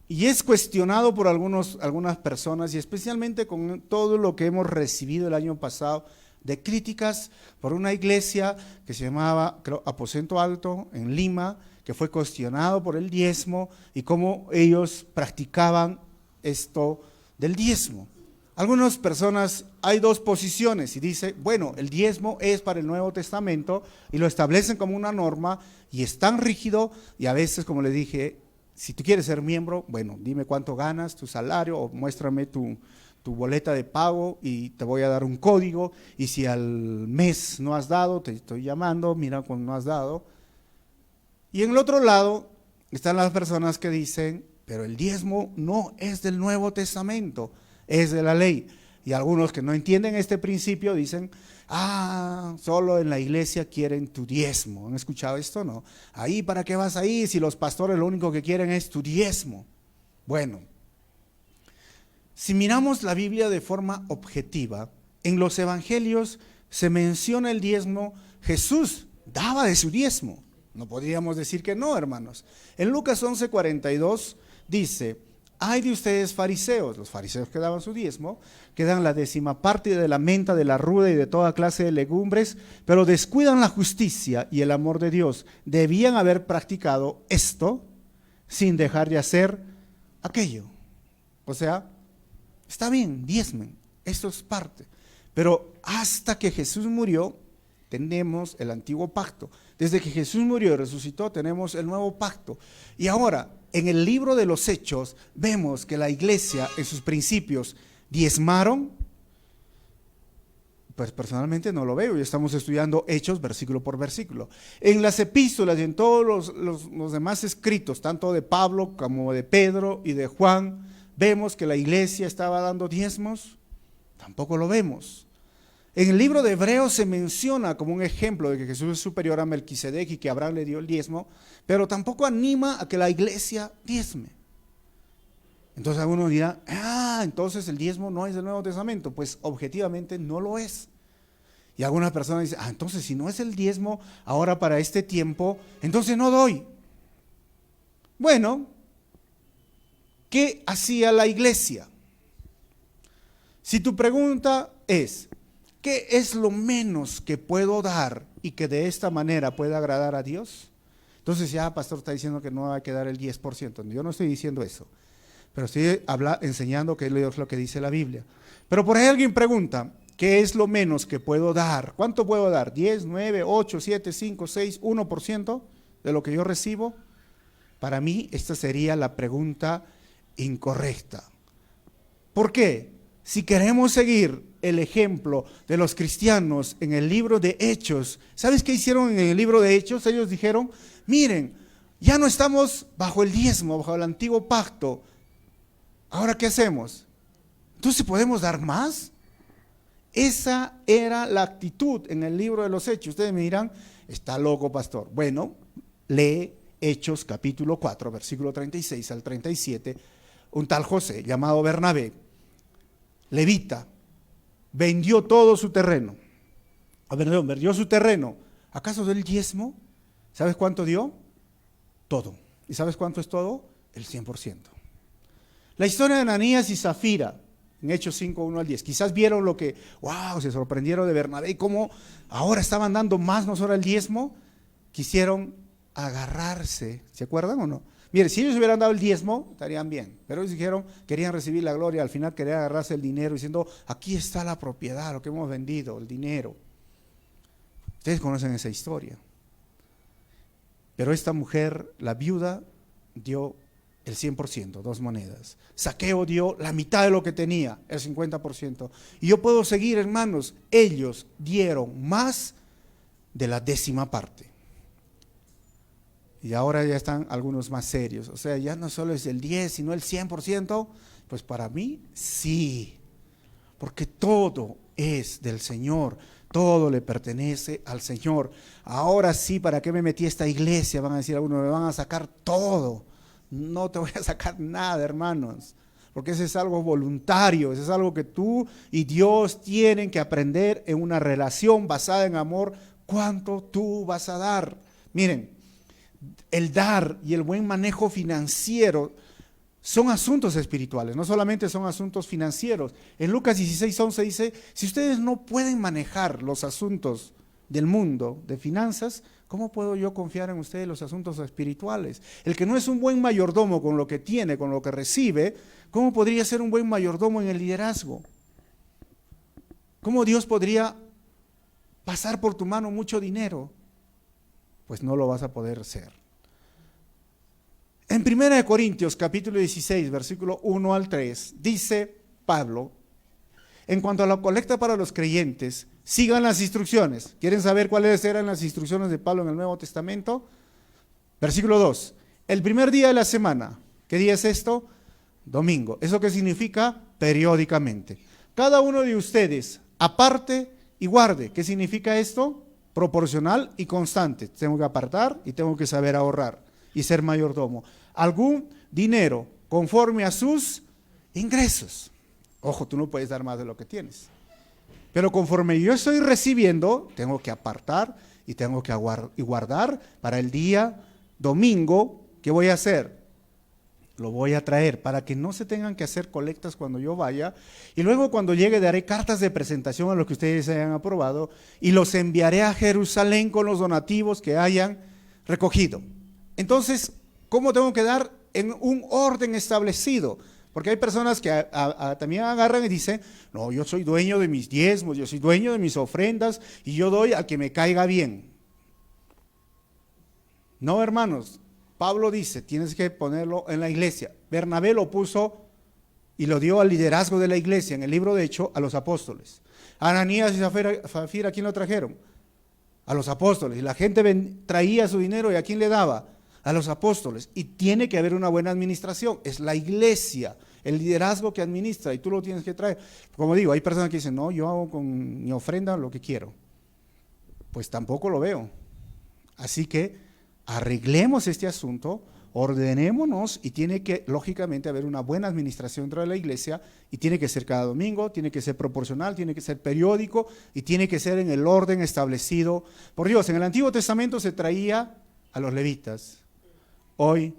Y es cuestionado por algunas personas y especialmente con todo lo que hemos recibido el año pasado de críticas por una iglesia que se llamaba, creo, Aposento Alto en Lima, que fue cuestionado por el diezmo y cómo ellos practicaban esto del diezmo. Algunas personas, hay dos posiciones y dice, bueno, el diezmo es para el Nuevo Testamento y lo establecen como una norma y es tan rígido y a veces, como le dije, si tú quieres ser miembro, bueno, dime cuánto ganas, tu salario o muéstrame tu boleta de pago y te voy a dar un código y si al mes no has dado, te estoy llamando, mira cuando no has dado. Y en el otro lado están las personas que dicen, pero el diezmo no es del Nuevo Testamento, es de la ley. Y algunos que no entienden este principio dicen, solo en la iglesia quieren tu diezmo. ¿Han escuchado esto? No. Ahí, ¿para qué vas ahí si los pastores lo único que quieren es tu diezmo? Bueno, si miramos la Biblia de forma objetiva, en los evangelios se menciona el diezmo, Jesús daba de su diezmo. No podríamos decir que no, hermanos. En Lucas 11:42 dice, ay de ustedes fariseos, los fariseos que daban su diezmo, que dan la 10ª parte de la menta, de la ruda y de toda clase de legumbres, pero descuidan la justicia y el amor de Dios. Debían haber practicado esto sin dejar de hacer aquello. O sea, está bien, diezmen, esto es parte. Pero hasta que Jesús murió, tenemos el antiguo pacto. Desde que Jesús murió y resucitó, tenemos el nuevo pacto. Y ahora, en el libro de los Hechos, vemos que la iglesia, en sus principios, diezmaron. Pues personalmente no lo veo, y estamos estudiando Hechos versículo por versículo. En las epístolas y en todos los demás escritos, tanto de Pablo como de Pedro y de Juan, vemos que la iglesia estaba dando diezmos. Tampoco lo vemos. En el libro de Hebreos se menciona como un ejemplo de que Jesús es superior a Melquisedec y que Abraham le dio el diezmo, pero tampoco anima a que la iglesia diezme. Entonces algunos dirán, entonces el diezmo no es del Nuevo Testamento. Pues objetivamente no lo es. Y algunas personas dicen, entonces si no es el diezmo ahora para este tiempo, entonces no doy. Bueno, ¿qué hacía la iglesia? Si tu pregunta es, ¿qué es lo menos que puedo dar y que de esta manera pueda agradar a Dios? Entonces pastor está diciendo que no va a quedar el 10%. Yo no estoy diciendo eso. pero estoy enseñando qué es lo que dice la Biblia. Pero por ahí alguien pregunta, ¿qué es lo menos que puedo dar? ¿Cuánto puedo dar? ¿10, 9, 8, 7, 5, 6, 1% de lo que yo recibo? Para mí esta sería la pregunta incorrecta. ¿Por qué? Si queremos seguir el ejemplo de los cristianos en el libro de Hechos, ¿sabes qué hicieron en el libro de Hechos? Ellos dijeron, miren, ya no estamos bajo el diezmo, bajo el antiguo pacto. ¿Ahora qué hacemos? Entonces, ¿podemos dar más? Esa era la actitud en el libro de los Hechos. Ustedes me dirán, está loco, pastor. Bueno, lee Hechos capítulo 4, versículo 36 al 37. Un tal José, llamado Bernabé, levita, vendió todo su terreno. Vendió su terreno. ¿Acaso dio el diezmo? ¿Sabes cuánto dio? Todo. ¿Y sabes cuánto es todo? El 100%. La historia de Ananías y Zafira, en Hechos 5, 1 al 10. Quizás vieron lo que, wow, se sorprendieron de Bernabé y cómo ahora estaban dando más, no solo el diezmo, quisieron agarrarse. ¿Se acuerdan o no? Mire, si ellos hubieran dado el diezmo, estarían bien. Pero ellos dijeron, querían recibir la gloria, al final querían agarrarse el dinero diciendo, aquí está la propiedad, lo que hemos vendido, el dinero. Ustedes conocen esa historia. Pero esta mujer, la viuda, dio el 100%, 2 monedas. Zaqueo dio la mitad de lo que tenía, el 50%. Y yo puedo seguir, hermanos, ellos dieron más de la 10ª parte. Y ahora ya están algunos más serios. O sea, ya no solo es el 10, sino el 100%. Pues para mí, sí. Porque todo es del Señor. Todo le pertenece al Señor. Ahora sí, ¿para qué me metí a esta iglesia? Van a decir algunos, me van a sacar todo. No te voy a sacar nada, hermanos. Porque eso es algo voluntario. Eso es algo que tú y Dios tienen que aprender en una relación basada en amor. ¿Cuánto tú vas a dar? Miren. El dar y el buen manejo financiero son asuntos espirituales, no solamente son asuntos financieros. En Lucas 16:11 dice, si ustedes no pueden manejar los asuntos del mundo, de finanzas, ¿cómo puedo yo confiar en ustedes los asuntos espirituales? El que no es un buen mayordomo con lo que tiene, con lo que recibe, ¿cómo podría ser un buen mayordomo en el liderazgo? ¿Cómo Dios podría pasar por tu mano mucho dinero? Pues no lo vas a poder hacer. En 1 Corintios capítulo 16, versículo 1 al 3, dice Pablo, en cuanto a la colecta para los creyentes, sigan las instrucciones. ¿Quieren saber cuáles eran las instrucciones de Pablo en el Nuevo Testamento? Versículo 2, el primer día de la semana, ¿qué día es esto? Domingo. ¿Eso qué significa? Periódicamente. Cada uno de ustedes aparte y guarde. ¿Qué significa esto? Proporcional y constante. Tengo que apartar y tengo que saber ahorrar y ser mayordomo. Algún dinero conforme a sus ingresos. Ojo, tú no puedes dar más de lo que tienes. Pero conforme yo estoy recibiendo, tengo que apartar y tengo que guardar para el día domingo. ¿Qué voy a hacer? Lo voy a traer para que no se tengan que hacer colectas cuando yo vaya, y luego cuando llegue daré cartas de presentación a los que ustedes hayan aprobado y los enviaré a Jerusalén con los donativos que hayan recogido. Entonces, ¿cómo tengo que dar? En un orden establecido, porque hay personas que también agarran y dicen, no, yo soy dueño de mis diezmos, yo soy dueño de mis ofrendas y yo doy al que me caiga bien. No, hermanos. Pablo dice, tienes que ponerlo en la iglesia. Bernabé lo puso y lo dio al liderazgo de la iglesia en el libro de Hechos a los apóstoles. Ananías y Zafira, ¿a quién lo trajeron? A los apóstoles. Y la gente traía su dinero, ¿y a quién le daba? A los apóstoles. Y tiene que haber una buena administración. Es la iglesia, el liderazgo que administra, y tú lo tienes que traer. Como digo, hay personas que dicen, no, yo hago con mi ofrenda lo que quiero. Pues tampoco lo veo. Así que arreglemos este asunto, ordenémonos, y tiene que, lógicamente, haber una buena administración dentro de la iglesia, y tiene que ser cada domingo, tiene que ser proporcional, tiene que ser periódico, y tiene que ser en el orden establecido por Dios. En el Antiguo Testamento se traía a los levitas, hoy,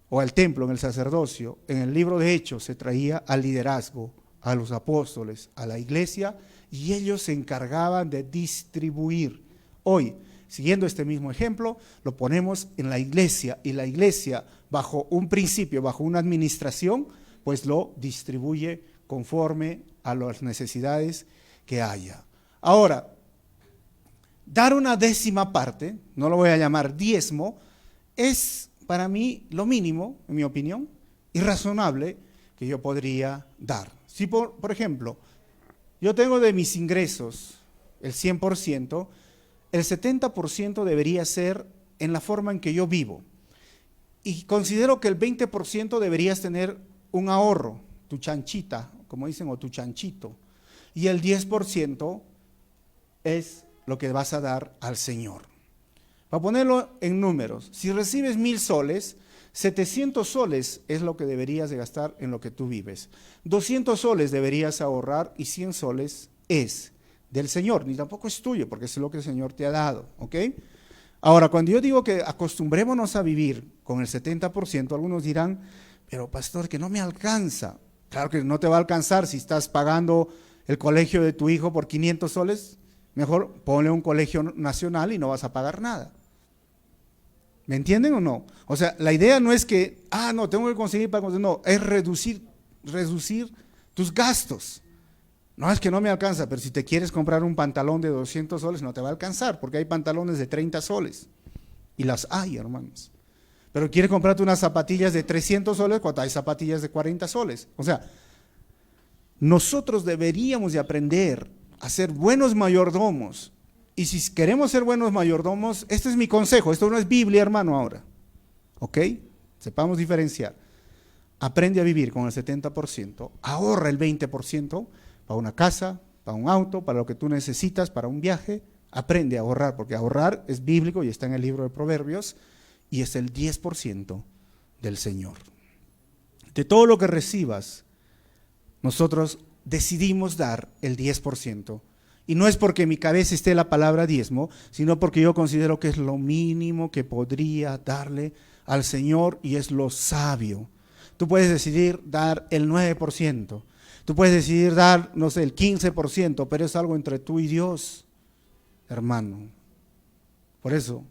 o al templo, en el sacerdocio. En el libro de Hechos se traía al liderazgo, a los apóstoles, a la iglesia, y ellos se encargaban de distribuir. Hoy, siguiendo este mismo ejemplo, lo ponemos en la iglesia, y la iglesia, bajo un principio, bajo una administración, pues lo distribuye conforme a las necesidades que haya. Ahora, dar una décima parte, no lo voy a llamar diezmo, es para mí lo mínimo, en mi opinión, y razonable que yo podría dar. Si por ejemplo, yo tengo de mis ingresos el 100%, el 70% debería ser en la forma en que yo vivo. Y considero que el 20% deberías tener un ahorro, tu chanchita, como dicen, o tu chanchito. Y el 10% es lo que vas a dar al Señor. Para ponerlo en números, si recibes 1,000 soles, 700 soles es lo que deberías de gastar en lo que tú vives. 200 soles deberías ahorrar y 100 soles es del Señor, ni tampoco es tuyo, porque es lo que el Señor te ha dado, ¿ok? Ahora, cuando yo digo que acostumbrémonos a vivir con el 70%, algunos dirán, pero pastor, que no me alcanza. Claro que no te va a alcanzar si estás pagando el colegio de tu hijo por 500 soles, mejor ponle un colegio nacional y no vas a pagar nada. ¿Me entienden o no? O sea, la idea no es que, no, tengo que conseguir para conseguir, no, es reducir tus gastos. No es que no me alcanza, pero si te quieres comprar un pantalón de 200 soles no te va a alcanzar, porque hay pantalones de 30 soles, y las hay, hermanos. Pero quieres comprarte unas zapatillas de 300 soles cuando hay zapatillas de 40 soles. O sea, nosotros deberíamos de aprender a ser buenos mayordomos. Y si queremos ser buenos mayordomos, este es mi consejo, esto no es Biblia, hermano, ahora. ¿Ok? Sepamos diferenciar. Aprende a vivir con el 70%, ahorra el 20% para una casa, para un auto, para lo que tú necesitas, para un viaje. Aprende a ahorrar, porque ahorrar es bíblico y está en el libro de Proverbios, y es el 10% del Señor. De todo lo que recibas, nosotros decidimos dar el 10%. Y no es porque en mi cabeza esté la palabra diezmo, sino porque yo considero que es lo mínimo que podría darle al Señor y es lo sabio. Tú puedes decidir dar el 9%, tú puedes decidir dar, no sé, el 15%, pero es algo entre tú y Dios, hermano. Por eso,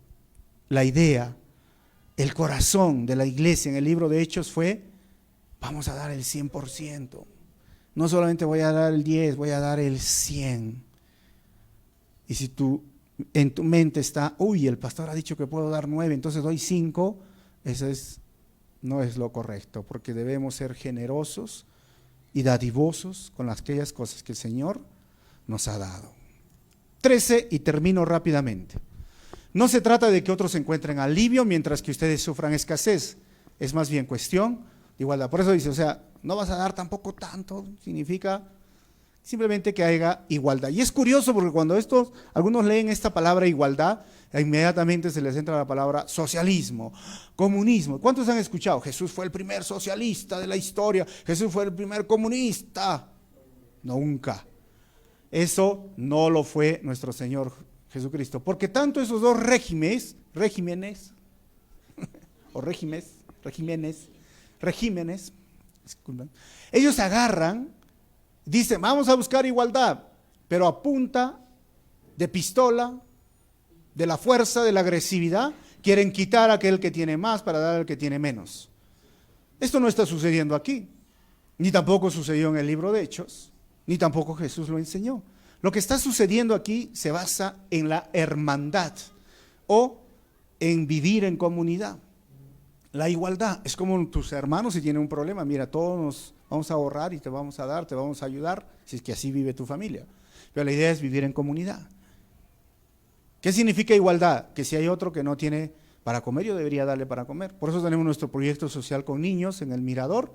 la idea, el corazón de la iglesia en el libro de Hechos fue, vamos a dar el 100%. No solamente voy a dar el 10, voy a dar el 100. Y si en tu mente está, el pastor ha dicho que puedo dar 9, entonces doy 5, eso no es lo correcto, porque debemos ser generosos y dadivosos con aquellas cosas que el Señor nos ha dado. 13, y termino rápidamente. No se trata de que otros encuentren alivio mientras que ustedes sufran escasez, es más bien cuestión de igualdad. Por eso dice, no vas a dar tampoco tanto, significa simplemente que haya igualdad. Y es curioso porque cuando algunos leen esta palabra igualdad, inmediatamente se les entra la palabra socialismo, comunismo. ¿Cuántos han escuchado? Jesús fue el primer socialista de la historia, Jesús fue el primer comunista. Nunca. Eso no lo fue nuestro Señor Jesucristo, porque tanto esos dos regímenes, disculpen, ellos agarran, dicen, vamos a buscar igualdad, pero a punta de pistola, de la fuerza, de la agresividad, quieren quitar a aquel que tiene más para dar al que tiene menos. Esto no está sucediendo aquí, ni tampoco sucedió en el libro de Hechos, ni tampoco Jesús lo enseñó. Lo que está sucediendo aquí se basa en la hermandad o en vivir en comunidad. La igualdad es como tus hermanos si tienen un problema, mira, todos nos vamos a ahorrar y te vamos a dar, te vamos a ayudar, si es que así vive tu familia. Pero la idea es vivir en comunidad. ¿Qué significa igualdad? Que si hay otro que no tiene para comer, yo debería darle para comer. Por eso tenemos nuestro proyecto social con niños en el Mirador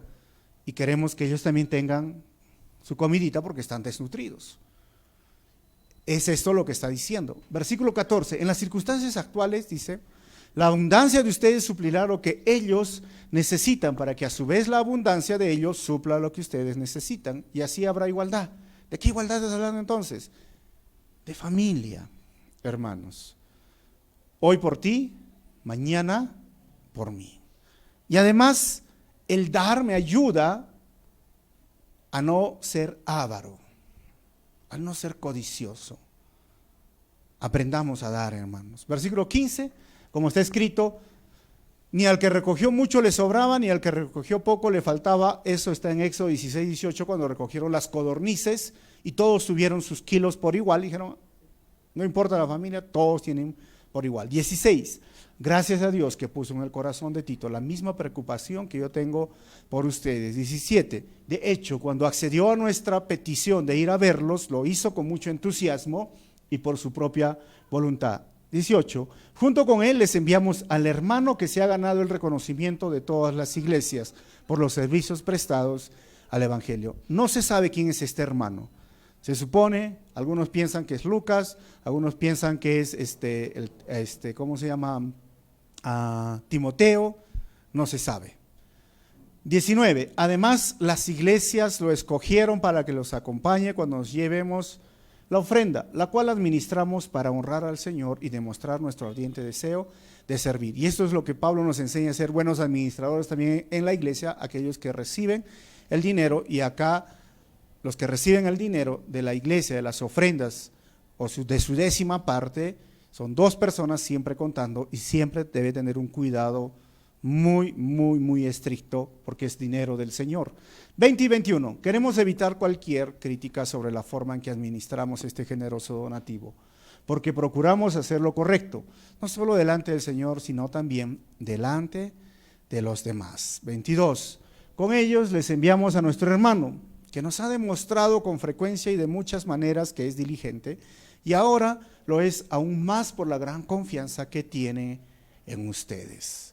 y queremos que ellos también tengan su comidita porque están desnutridos. Es esto lo que está diciendo. Versículo 14, en las circunstancias actuales dice, la abundancia de ustedes suplirá lo que ellos necesitan para que a su vez la abundancia de ellos supla lo que ustedes necesitan y así habrá igualdad. ¿De qué igualdad estás hablando entonces? De familia, hermanos. Hoy por ti, mañana por mí. Y además, el dar me ayuda a no ser avaro, a no ser codicioso, Aprendamos a dar, hermanos. Versículo 15, como está escrito, ni al que recogió mucho le sobraba, ni al que recogió poco le faltaba. Eso está en Éxodo 16, 18, cuando recogieron las codornices y todos tuvieron sus kilos por igual. Dijeron, no importa la familia, todos tienen por igual. 16, gracias a Dios que puso en el corazón de Tito la misma preocupación que yo tengo por ustedes. 17, de hecho, cuando accedió a nuestra petición de ir a verlos, lo hizo con mucho entusiasmo y por su propia voluntad. 18, junto con él les enviamos al hermano que se ha ganado el reconocimiento de todas las iglesias por los servicios prestados al evangelio. No se sabe quién es este hermano. Se supone, algunos piensan que es Lucas, algunos piensan que es ¿cómo se llama? Timoteo, no se sabe. 19, además las iglesias lo escogieron para que los acompañe cuando nos llevemos la ofrenda, la cual administramos para honrar al Señor y demostrar nuestro ardiente deseo de servir. Y esto es lo que Pablo nos enseña a ser buenos administradores también en la iglesia, aquellos que reciben el dinero. Y acá los que reciben el dinero de la iglesia, de las ofrendas o de su 10ª parte, son 2 personas siempre contando, y siempre debe tener un cuidado muy estricto porque es dinero del Señor. 20 y 21, queremos evitar cualquier crítica sobre la forma en que administramos este generoso donativo, porque procuramos hacer lo correcto, no solo delante del Señor, sino también delante de los demás. 22, con ellos les enviamos a nuestro hermano, que nos ha demostrado con frecuencia y de muchas maneras que es diligente, y ahora lo es aún más por la gran confianza que tiene en ustedes.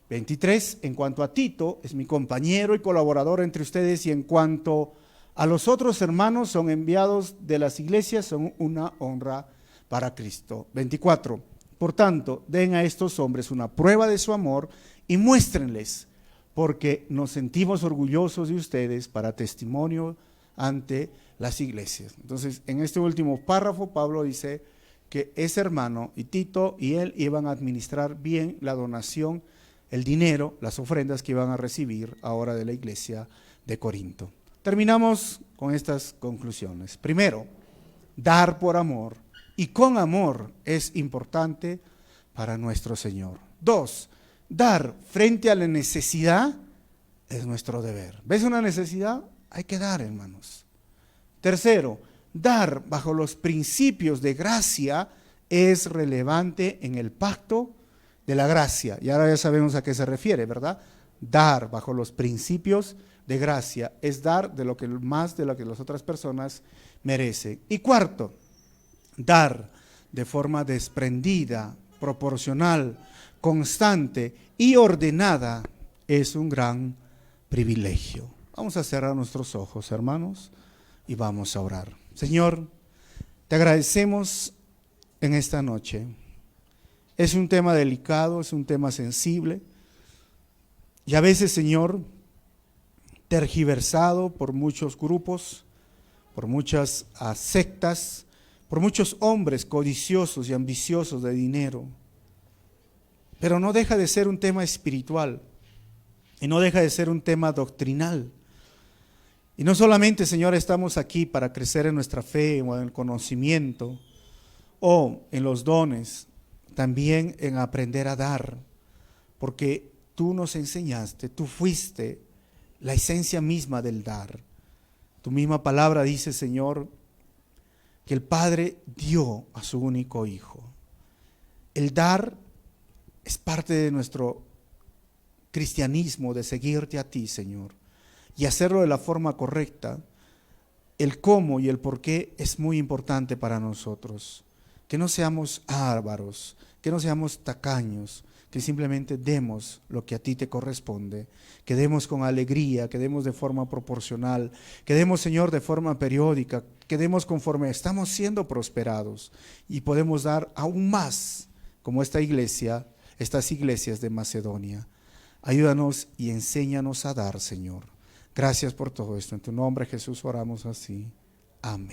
23, en cuanto a Tito, es mi compañero y colaborador entre ustedes, y en cuanto a los otros hermanos, son enviados de las iglesias, son una honra para Cristo. 24, por tanto, den a estos hombres una prueba de su amor y muéstrenles, porque nos sentimos orgullosos de ustedes para testimonio ante las iglesias. Entonces, en este último párrafo, Pablo dice que ese hermano y Tito y él iban a administrar bien la donación, el dinero, las ofrendas que iban a recibir ahora de la iglesia de Corinto. Terminamos con estas conclusiones. Primero, dar por amor y con amor es importante para nuestro Señor. 2, dar frente a la necesidad es nuestro deber. ¿Ves una necesidad? Hay que dar, hermanos. Tercero, dar bajo los principios de gracia es relevante en el pacto de la gracia. Y ahora ya sabemos a qué se refiere, ¿verdad? Dar bajo los principios de gracia es dar de lo que más de lo que las otras personas merecen. Y cuarto, dar de forma desprendida, proporcional, constante y ordenada es un gran privilegio. Vamos a cerrar nuestros ojos, hermanos, y vamos a orar. Señor, te agradecemos en esta noche. Es un tema delicado, es un tema sensible, y a veces, Señor, tergiversado por muchos grupos, por muchas sectas, por muchos hombres codiciosos y ambiciosos de dinero. Pero no deja de ser un tema espiritual, y no deja de ser un tema doctrinal. Y no solamente, Señor, estamos aquí para crecer en nuestra fe o en el conocimiento o en los dones, también en aprender a dar, porque tú nos enseñaste, tú fuiste la esencia misma del dar. Tu misma palabra dice, Señor, que el Padre dio a su único Hijo. El dar es parte de nuestro cristianismo, de seguirte a ti, Señor, y hacerlo de la forma correcta. El cómo y el por qué es muy importante para nosotros. Que no seamos ávaros, que no seamos tacaños, que simplemente demos lo que a ti te corresponde, que demos con alegría, que demos de forma proporcional, que demos, Señor, de forma periódica, que demos conforme estamos siendo prosperados y podemos dar aún más, como estas iglesias de Macedonia. Ayúdanos y enséñanos a dar, Señor. Gracias por todo esto. En tu nombre, Jesús, oramos así. Amén.